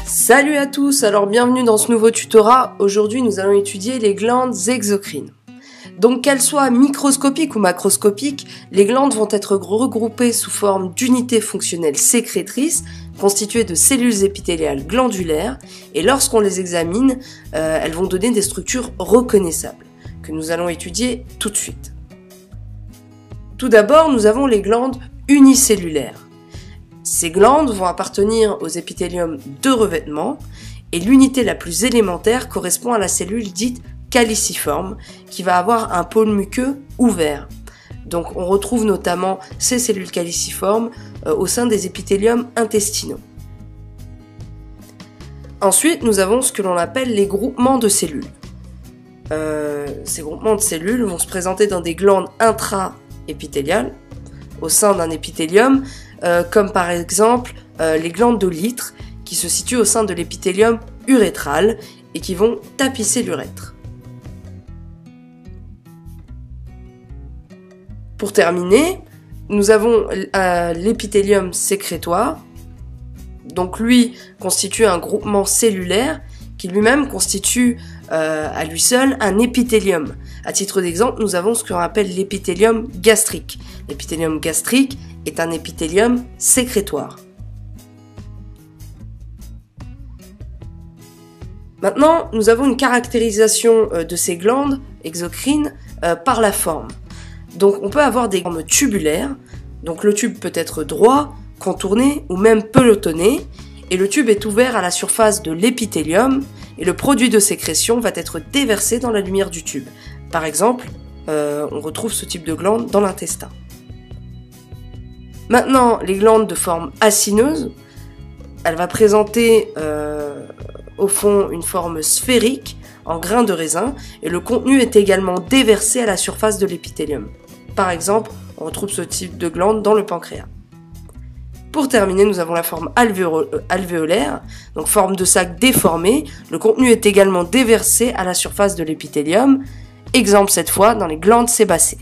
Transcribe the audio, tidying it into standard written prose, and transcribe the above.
Salut à tous, alors bienvenue dans ce nouveau tutorat. Aujourd'hui nous allons étudier les glandes exocrines. Donc qu'elles soient microscopiques ou macroscopiques, les glandes vont être regroupées sous forme d'unités fonctionnelles sécrétrices constituées de cellules épithéliales glandulaires et lorsqu'on les examine, elles vont donner des structures reconnaissables que nous allons étudier tout de suite. Tout d'abord, nous avons les glandes unicellulaires. Ces glandes vont appartenir aux épithéliums de revêtement et l'unité la plus élémentaire correspond à la cellule dite caliciforme qui va avoir un pôle muqueux ouvert. Donc on retrouve notamment ces cellules caliciformes au sein des épithéliums intestinaux. Ensuite, nous avons ce que l'on appelle les groupements de cellules. Ces groupements de cellules vont se présenter dans des glandes intra-épithéliales au sein d'un épithélium, comme par exemple les glandes de Litre qui se situent au sein de l'épithélium urétral et qui vont tapisser l'urètre. Pour terminer, nous avons l'épithélium sécrétoire, donc lui constitue un groupement cellulaire qui lui-même constitue à lui seul un épithélium. À titre d'exemple, nous avons ce qu'on appelle l'épithélium gastrique. L'épithélium gastrique est un épithélium sécrétoire. Maintenant, nous avons une caractérisation de ces glandes exocrines par la forme. Donc on peut avoir des formes tubulaires, donc le tube peut être droit, contourné ou même pelotonné, et le tube est ouvert à la surface de l'épithélium, et le produit de sécrétion va être déversé dans la lumière du tube. Par exemple, on retrouve ce type de glande dans l'intestin. Maintenant, les glandes de forme acineuse, elle va présenter au fond une forme sphérique en grain de raisin, et le contenu est également déversé à la surface de l'épithélium. Par exemple, on retrouve ce type de glande dans le pancréas. Pour terminer, nous avons la forme alvéolaire, donc forme de sac déformé. Le contenu est également déversé à la surface de l'épithélium. Exemple cette fois dans les glandes sébacées.